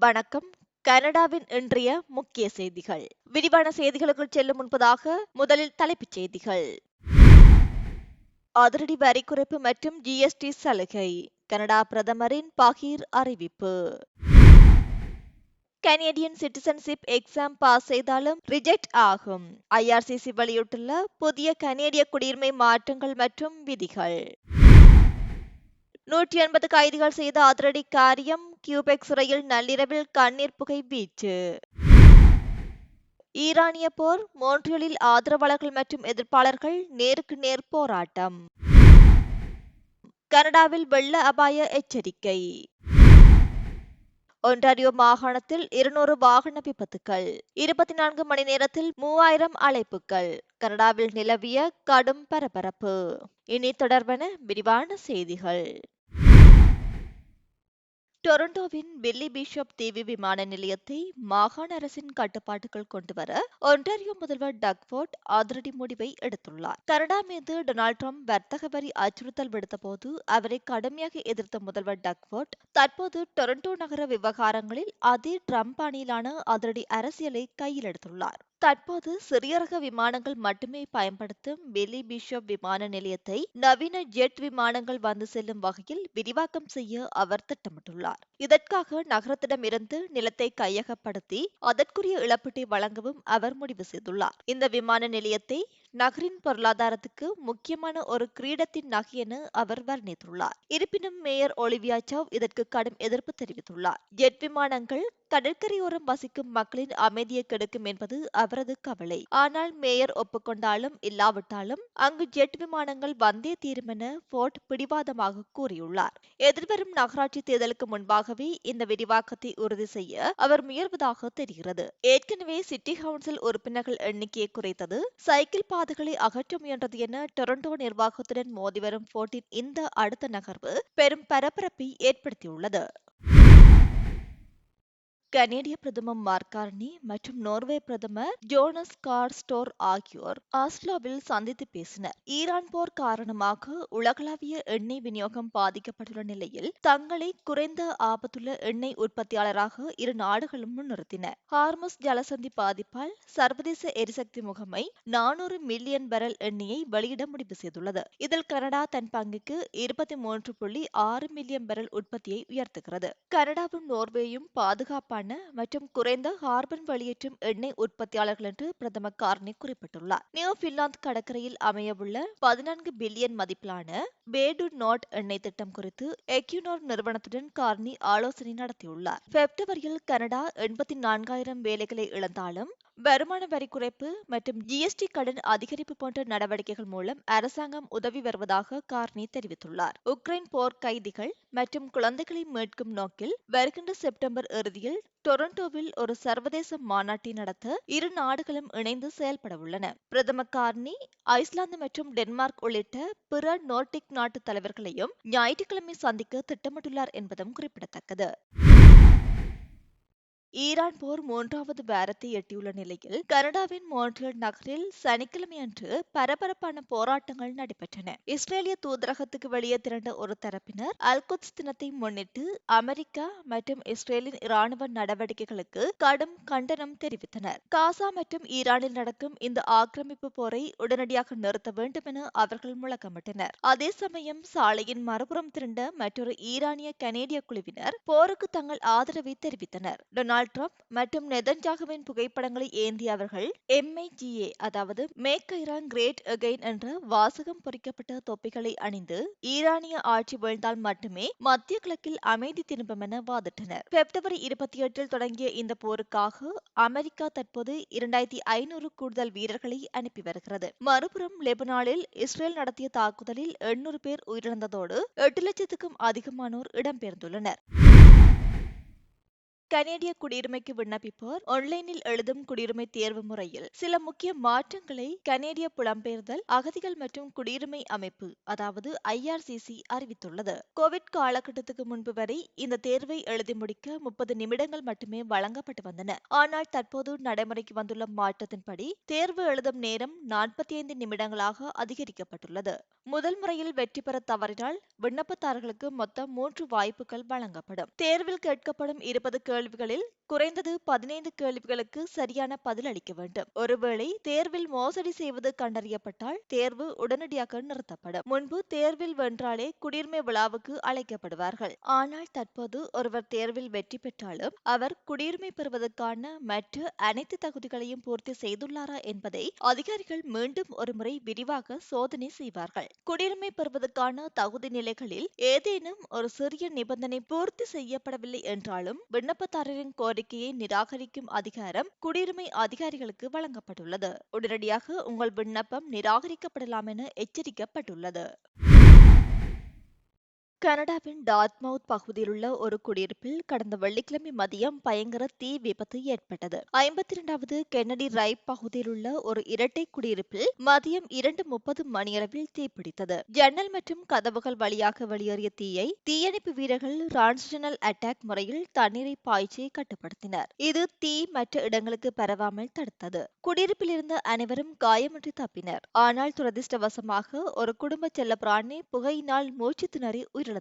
வணக்கம். கனடாவின் இன்றைய முக்கிய செய்திகள். விரிவான செய்திகளுக்குள் செல்லும் முன்பதாக முதலில் தலைப்புச் செய்திகள். அதிரடி வரி குறைப்பு மற்றும் ஜிஎஸ்டி சலுகை. கனடா பிரதமரின் பகீர் அறிவிப்பு. கனேடியன் சிட்டிசன்ஷிப் எக்ஸாம் பாஸ் செய்தாலும் ரிஜெக்ட் ஆகும். ஐஆர்சிசி வெளியிட்டுள்ள புதிய கனேடிய குடியுரிமை மாற்றங்கள் மற்றும் விதிகள். 180 கைதிகள் செய்த அதிரடி காரியம். கியூபெக் சிறையில் நள்ளிரவில் கண்ணீர் புகை வீச்சு. ஈரானிய போர். மோன்ட்ரியலில் ஆதரவாளர்கள் மற்றும் எதிர்ப்பாளர்கள் நேருக்கு நேர் போராட்டம். கனடாவில் வெள்ள அபாய எச்சரிக்கை. ஒன்டாரியோ மாகாணத்தில் 200 வாகன விபத்துகள். 24 மணி நேரத்தில் 3000 அழைப்புகள். கனடாவில் நிலவிய கடும் பரபரப்பு. இனி தொடர்பான விரிவான செய்திகள். டொரண்டோவின் பில்லி பிஷப் தீவு விமான நிலையத்தை மாகாண அரசின் கட்டுப்பாட்டுக்குள் கொண்டுவர ஒன்டாரியோ முதல்வர் டக் ஃபோர்ட் அதிரடி முடிவை எடுத்துள்ளார். கனடா மீது டொனால்ட் ட்ரம்ப் வர்த்தக வரி அச்சுறுத்தல் விடுத்தபோது அவரை கடுமையாக எதிர்த்த முதல்வர் டக் ஃபோர்ட் தற்போது டொரண்டோ நகர விவகாரங்களில் அதே ட்ரம்ப் பாணியிலான அதிரடி அரசியலை கையில் எடுத்துள்ளார். தற்போது சிறிய ரக விமானங்கள் மட்டுமே பயன்படுத்தும் பில்லி பிஷப் விமான நிலையத்தை நவீன ஜெட் விமானங்கள் வந்து செல்லும் வகையில் விரிவாக்கம் செய்ய அவர் திட்டமிட்டுள்ளார். இதற்காக நகரத்திடமிருந்து நிலத்தை கையகப்படுத்தி அதற்குரிய இழப்பீட்டை வழங்கவும் அவர் முடிவு செய்துள்ளார். இந்த விமான நிலையத்தை நகரின் பொருளாதாரத்துக்கு முக்கியமான ஒரு கிரீடத்தின் நகை என அவர் வர்ணித்துள்ளார். இருப்பினும் மேயர் ஒலிவியா சவ் இதற்கு கடும் எதிர்ப்பு தெரிவித்துள்ளார். ஜெட் விமானங்கள் கடற்கரையோரம் வசிக்கும் மக்களின் அமைதியை கெடுக்கும் என்பது அவரது கவலை. ஆனால் மேயர் ஒப்புக்கொண்டாலும் இல்லாவிட்டாலும் அங்கு ஜெட் விமானங்கள் வந்தே தீரும் என ஃபோர்ட் பிடிவாதமாக கூறியுள்ளார். எதிர்வரும் நகராட்சி தேர்தலுக்கு முன்பாகவே இந்த விரிவாக்கத்தை உறுதி செய்ய அவர் முயல்வதாக தெரிகிறது. ஏற்கனவே சிட்டி கவுன்சில் உறுப்பினர்கள் எண்ணிக்கையை குறைத்தது, சைக்கிள் பாதைகளை அகற்ற முயன்றது என டொரண்டோ நிர்வாகத்துடன் மோதி வரும் ஃபோர்ட்டின் இந்த அடுத்த நகர்வு பெரும் பரபரப்பை ஏற்படுத்தியுள்ளது. கனேடிய பிரதமர் மார்க் கார்னி மற்றும் நோர்வே பிரதமர் ஜோனஸ் கார் ஸ்டோர் ஆகியோர் ஆஸ்லோவில் சந்தித்து பேசினர். ஈரான் போர் காரணமாக உலகளாவிய எண்ணெய் விநியோகம் பாதிக்கப்பட்டுள்ள நிலையில் தங்களை குறைந்த ஆபத்துள்ள எண்ணெய் உற்பத்தியாளராக இரு நாடுகளும் முன்னிறுத்தின. ஹார்முஸ் ஜலசந்தி பாதிப்பால் சர்வதேச எரிசக்தி முகமை 400 மில்லியன் பேரல் எண்ணெயை வெளியிட முடிவு செய்துள்ளது. இதில் கனடா தன் பங்குக்கு 23.6 மில்லியன் பேரல் உற்பத்தியை உயர்த்துகிறது. கனடாவும் நோர்வேயும் பாதுகாப்பான மற்றும் குறைந்த கார்பன் வெளியேற்றும் எண்ணெய் உற்பத்தியாளர்கள் என்று பிரதமர் கார்னி குறிப்பிட்டுள்ளார். நியூ பின்லாந்து கடற்கரையில் அமையவுள்ள 14 பில்லியன் மதிப்பிலான பே டு நாட் எண்ணெய் திட்டம் குறித்து எக்யூனோர் நிறுவனத்துடன் கார்னி ஆலோசனை நடத்தியுள்ளார். பிப்ரவரியில் கனடா 84,000 வேலைகளை இழந்தாலும் வருமான வரி குறைப்பு மற்றும் ஜிஎஸ்டி கடன் அதிகரிப்பு போன்ற நடவடிக்கைகள் மூலம் அரசாங்கம் உதவி வருவதாக கார்னி தெரிவித்துள்ளார். உக்ரைன் போர் கைதிகள் மற்றும் குழந்தைகளை மீட்கும் நோக்கில் வருகின்ற செப்டம்பர் இறுதியில் டொரண்டோவில் ஒரு சர்வதேச மாநாட்டை நடத்த இரு நாடுகளும் இணைந்து செயல்பட உள்ளன. பிரதமர் கார்னி ஐஸ்லாந்து மற்றும் டென்மார்க் உள்ளிட்ட பிற நோர்டிக் நாட்டு தலைவர்களையும் ஞாயிற்றுக்கிழமை சந்திக்க திட்டமிட்டுள்ளார் என்பதும் குறிப்பிடத்தக்கது. ஈரான் போர் 3வது வாரத்தை எட்டியுள்ள நிலையில் கனடாவின் மோன்ட்ரியல் நகரில் சனிக்கிழமை அன்று பரபரப்பான போராட்டங்கள் நடைபெற்றன. இஸ்ரேலிய தூதரகத்துக்கு வெளியே திரண்ட ஒரு தரப்பினர் அல்குத்ஸ் தினத்தை முன்னிட்டு அமெரிக்கா மற்றும் இஸ்ரேலின் இராணுவ நடவடிக்கைகளுக்கு கடும் கண்டனம் தெரிவித்தனர். காசா மற்றும் ஈரானில் நடக்கும் இந்த ஆக்கிரமிப்பு போரை உடனடியாக நிறுத்த வேண்டும் என அவர்கள் முழக்கமிட்டனர். அதே சமயம் சாலையின் மறுபுறம் திரண்ட மற்றொரு ஈரானிய கனேடிய குழுவினர் போருக்கு தங்கள் ஆதரவை தெரிவித்தனர். டொனால்ட் ட்ரம்ப் மற்றும் நெதன்யாகுவின் புகைப்படங்களை ஏந்திய அவர்கள் MAGA அதாவது மேக் ஈரான் கிரேட் அகைன் என்ற வாசகம் பொறிக்கப்பட்ட தொப்பிகளை அணிந்து ஈரானிய ஆட்சி வீழ்ந்தால் மட்டுமே மத்திய கிழக்கில் அமைதி திரும்பும் என வாதிட்டனர். பிப்ரவரி 28 தொடங்கிய இந்த போருக்காக அமெரிக்கா தற்போது 2500 கூடுதல் வீரர்களை அனுப்பி வருகிறது. மறுபுறம் லெபனானில் இஸ்ரேல் நடத்திய தாக்குதலில் 800 பேர் உயிரிழந்ததோடு 8 லட்சத்துக்கும் அதிகமானோர் இடம்பெயர்ந்துள்ளனர். கனேடிய குடியுரிமைக்கு விண்ணப்பிப்போர் ஆன்லைனில் எழுதும் குடியுரிமை தேர்வு முறையில் சில முக்கிய மாற்றங்களை கனேடிய புலம்பெயர்தல் அகதிகள் மற்றும் குடியுரிமை அமைப்பு அதாவது IRCC அறிவித்துள்ளது. கோவிட் காலகட்டத்துக்கு முன்பு வரை இந்த தேர்வை எழுதி முடிக்க 30 நிமிடங்கள் மட்டுமே வழங்கப்பட்டு வந்தன. ஆனால் தற்போது நடைமுறைக்கு வந்துள்ள மாற்றத்தின்படி தேர்வு எழுதும் நேரம் 45 நிமிடங்களாக அதிகரிக்கப்பட்டுள்ளது. முதல் முறையில் வெற்றி பெற தவறினால் விண்ணப்பதாரர்களுக்கு மொத்தம் 3 வாய்ப்புகள் வழங்கப்படும். தேர்வில் கேட்கப்படும் 20 கேள்விகளில் குறைந்தது 15 கேள்விகளுக்கு சரியான பதில் அளிக்க வேண்டும். ஒருவேளை தேர்வில் மோசடி செய்வது கண்டறியப்பட்டால் தேர்வு உடனடியாக நிறுத்தப்படும். முன்பு தேர்வில் வென்றாலே குடியுரிமை விழாவுக்கு அழைக்கப்படுவார்கள். ஆனால் தற்போது ஒருவர் தேர்வில் வெற்றி பெற்றாலும் அவர் குடியுரிமை பெறுவதற்கான மற்ற அனைத்து தகுதிகளையும் பூர்த்தி செய்துள்ளாரா என்பதை அதிகாரிகள் மீண்டும் ஒருமுறை விரிவாக சோதனை செய்வார்கள். குடியுரிமை பெறுவதற்கான தகுதி நிலைகளில் ஏதேனும் ஒரு சிறிய நிபந்தனை பூர்த்தி செய்யப்படவில்லை என்றாலும் விண்ணப்பதாரரின் கோரிக்கையை நிராகரிக்கும் அதிகாரம் குடியுரிமை அதிகாரிகளுக்கு வழங்கப்பட்டுள்ளது. உடனடியாக உங்கள் விண்ணப்பம் நிராகரிக்கப்படலாம் என எச்சரிக்கப்பட்டுள்ளது. கனடாவின் டார்ட்மவுத் பகுதியில் உள்ள ஒரு குடியிருப்பில் கடந்த வெள்ளிக்கிழமை மதியம் பயங்கர தீ விபத்து ஏற்பட்டது. 52வது கென்னடி ரைப் பகுதியில் உள்ள ஒரு இரட்டை குடியிருப்பில் மதியம் 2:30 மணியளவில் தீப்பிடித்தது. ஜன்னல் மற்றும் கதவுகள் வழியாக வெளியேறிய தீயை தீயணைப்பு வீரர்கள் டிரான்சிஷனல் அட்டாக் முறையில் தண்ணீரை பாய்ச்சி கட்டுப்படுத்தினர். இது தீ மற்ற இடங்களுக்கு பரவாமல் தடுத்தது. குடியிருப்பில் இருந்த அனைவரும் காயமின்றி தப்பினர். ஆனால் துரதிர்ஷ்டவசமாக ஒரு குடும்ப செல்லப்பிராணி புகையினால் மூச்சு திணறி உயிரிழந்துள்ளது.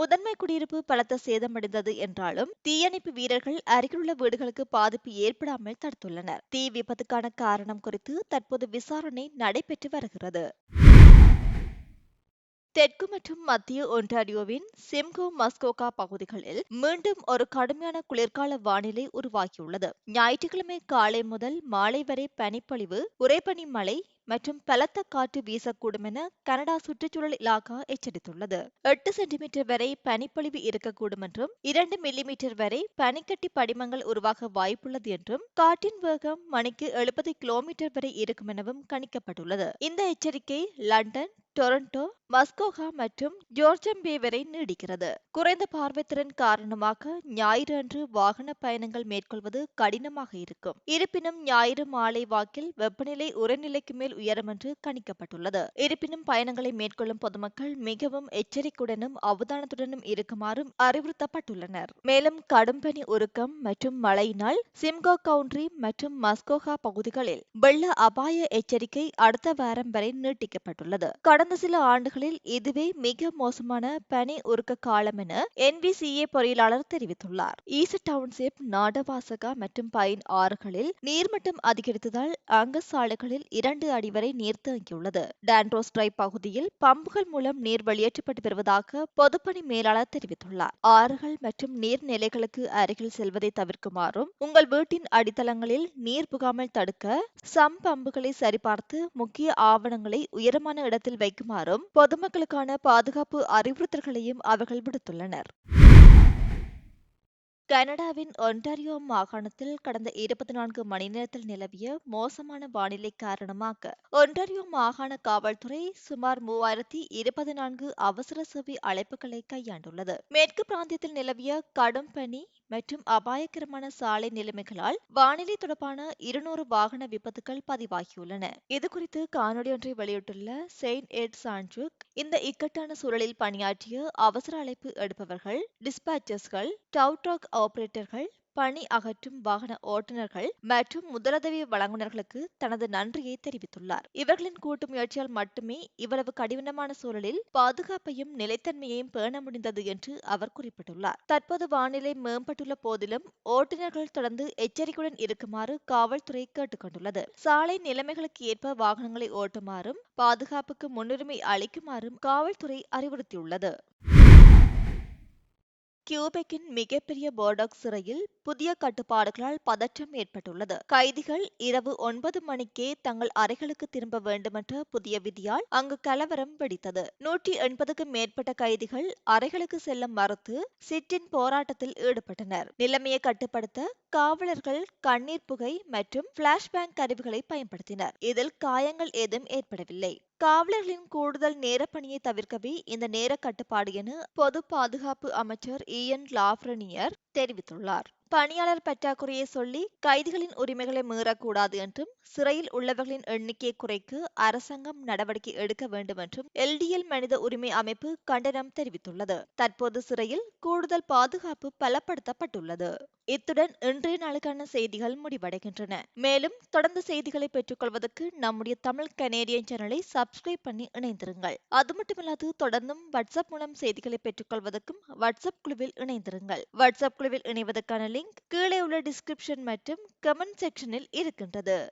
முதன்மை குடியிருப்பு பலத்த சேதமடைந்தது என்றாலும் தீயணைப்பு வீரர்கள் அருகிலுள்ள வீடுகளுக்கு பாதிப்பு ஏற்படாமல் தடுத்துள்ளனர். தீ விபத்துக்கான காரணம் குறித்து தற்போது விசாரணை நடைபெற்று வருகிறது. தெற்கு மற்றும் மத்திய ஒன்டாரியோவின் சிம்கோ மஸ்கோகா பகுதிகளில் மீண்டும் ஒரு கடுமையான குளிர்கால வானிலை உருவாகியுள்ளது. ஞாயிற்றுக்கிழமை காலை முதல் மாலை வரை பனிப்பொழிவு, உறைபனி மழை மற்றும் பலத்த காற்று வீசக்கூடும் என கனடா சுற்றுச்சூழல் இலாகா எச்சரித்துள்ளது. 8 சென்டிமீட்டர் வரை பனிப்பொழிவு இருக்கக்கூடும் என்றும் 2 மில்லிமீட்டர் வரை பனிக்கட்டி படிமங்கள் உருவாக வாய்ப்புள்ளது என்றும் காற்றின் வேகம் மணிக்கு 70 கிலோமீட்டர் வரை இருக்கும் எனவும் கணிக்கப்பட்டுள்ளது. இந்த எச்சரிக்கை லண்டன், டொரண்டோ, மஸ்கோகா மற்றும் ஜோர்ஜம் பே வரை நீடிக்கிறது. குறைந்த பார்வைத்திறன் காரணமாக ஞாயிறு அன்று வாகன பயணங்கள் மேற்கொள்வது கடினமாக இருக்கும். இருப்பினும் ஞாயிறு மாலை வாக்கில் வெப்பநிலை உறைநிலைக்கு மேல் உயரும் என்று கணிக்கப்பட்டுள்ளது. இருப்பினும் பயணங்களை மேற்கொள்ளும் பொதுமக்கள் மிகவும் எச்சரிக்கையுடனும் அவதானத்துடனும் இருக்குமாறும் அறிவுறுத்தப்பட்டுள்ளனர். மேலும் கடும் பனி உருக்கம் மற்றும் மழையினால் சிம்கோ கவுண்ட்ரி மற்றும் மஸ்கோகா பகுதிகளில் வெள்ள அபாய எச்சரிக்கை அடுத்த வாரம் வரை நீட்டிக்கப்பட்டுள்ளது. கடந்த சில ஆண்டுகளில் இதுவே மிக மோசமான பனி உருக்க காலம் என NVCA பொறியியலாளர் தெரிவித்துள்ளார். ஈஸ்ட் டவுன்ஷிப், நாடவாசகா மற்றும் பைன் ஆறுகளில் நீர்மட்டம் அதிகரித்ததால் அங்கஸ் சாலைகளில் 2 அடி வரை நீர் தேங்கியுள்ளது. டான்ரோஸ் டிரைவ் பகுதியில் பம்புகள் மூலம் நீர் வெளியேற்றப்பட்டு வருவதாக பொதுப்பணி மேலாளர் தெரிவித்துள்ளார். ஆறுகள் மற்றும் நீர்நிலைகளுக்கு அருகில் செல்வதை தவிர்க்குமாறும் உங்கள் வீட்டின் அடித்தளங்களில் நீர் புகாமல் தடுக்க பம்புகளை சரிபார்த்து முக்கிய ஆவணங்களை உயரமான இடத்தில் வைக்குமாறும் பொதுமக்களுக்கான பாதுகாப்பு அறிவுறுத்தல்களையும் அவர்கள் விடுத்துள்ளனர். கனடாவின் ஒன்டாரியோ மாகாணத்தில் கடந்த 24 மணி நேரத்தில் நிலவிய மோசமான வானிலை காரணமாக ஒன்டாரியோ மாகாண காவல்துறை சுமார் 3024 அவசர சேவை அழைப்புகளை கையாண்டுள்ளது. மேற்கு பிராந்தியத்தில் நிலவிய கடும் பனி மற்றும் அபாயகரமான சாலை நிலைமைகளால் வானிலை தொடர்பான 200 வாகன விபத்துகள் பதிவாகியுள்ளன. இதுகுறித்து காணொலி ஒன்றை வெளியிட்டுள்ள செயின்ட் எட் சான்ஜுக், இந்த இக்கட்டான சூழலில் பணியாற்றிய அவசர அழைப்பு எடுப்பவர்கள், டிஸ்பாச்சர்ஸ்கள், டவ் ட்ரக் ஆபரேட்டர்கள், பணி அகற்றும் வாகன ஓட்டுநர்கள் மற்றும் முதலுதவி வழங்குநர்களுக்கு தனது நன்றியை தெரிவித்துள்ளார். இவர்களின் கூட்டு முயற்சியால் மட்டுமே இவ்வளவு கடினமான சூழலில் பாதுகாப்பையும் நிலைத்தன்மையையும் பேண முடிந்தது என்று அவர் குறிப்பிட்டுள்ளார். தற்போது வானிலை மேம்பட்டுள்ள போதிலும் ஓட்டுநர்கள் தொடர்ந்து எச்சரிக்கையுடன் இருக்குமாறு காவல்துறை கேட்டுக் கொண்டுள்ளது. சாலை நிலைமைகளுக்கு ஏற்ப வாகனங்களை ஓட்டுமாறும் பாதுகாப்புக்கு முன்னுரிமை அளிக்குமாறும் காவல்துறை அறிவுறுத்தியுள்ளது. கியூபெக்கின் மிகப்பெரிய போர்டாக் சிறையில் புதிய கட்டுப்பாடுகளால் பதற்றம் ஏற்பட்டுள்ளது. கைதிகள் இரவு 9 மணிக்கே தங்கள் அறைகளுக்கு திரும்ப வேண்டுமென்ற புதிய விதியால் அங்கு கலவரம் வெடித்தது. 180க்கும் மேற்பட்ட கைதிகள் அறைகளுக்கு செல்ல மறுத்து சிட்-இன் போராட்டத்தில் ஈடுபட்டனர். நிலைமையை கட்டுப்படுத்த காவலர்கள் கண்ணீர் புகை மற்றும் பிளாஷ்பேங் கருவிகளை பயன்படுத்தினர். இதில் காயங்கள் ஏதும் ஏற்படவில்லை. காவலர்களின் கூடுதல் நேர பணியை தவிர்க்கவே இந்த நேர கட்டுப்பாடு என பொது பாதுகாப்பு அமைச்சர் இயன் லாஃப்ரெனியர் தெரிவித்துள்ளார். பணியாளர் பற்றாக்குறையை சொல்லி கைதிகளின் உரிமைகளை மீறக்கூடாது என்றும் சிறையில் உள்ளவர்களின் எண்ணிக்கையை குறைக்க அரசாங்கம் நடவடிக்கை எடுக்க வேண்டும் என்றும் LDL மனித உரிமை அமைப்பு கண்டனம் தெரிவித்துள்ளது. தற்போது சிறையில் கூடுதல் பாதுகாப்பு பலப்படுத்தப்பட்டுள்ளது. இத்துடன் இன்றைய நாளுக்கான செய்திகள் முடிவடைகின்றன. மேலும் தொடர்ந்து செய்திகளை பெற்றுக்கொள்வதற்கு நம்முடைய தமிழ் கனேடியன் சேனலை சப்ஸ்கிரைப் பண்ணி இணைந்திருங்கள். அது மட்டுமில்லாது தொடர்ந்தும் வாட்ஸ்அப் மூலம் செய்திகளை பெற்றுக்கொள்வதற்கும் வாட்ஸ்அப் குழுவில் இணைந்திருங்கள். வாட்ஸ்அப் குழுவில் இணைவதற்கான லிங்க் லிங்க் கீழே உள்ள டிஸ்கிரிப்ஷன் மற்றும் கமெண்ட் செக்ஷனில் இருக்கின்றது.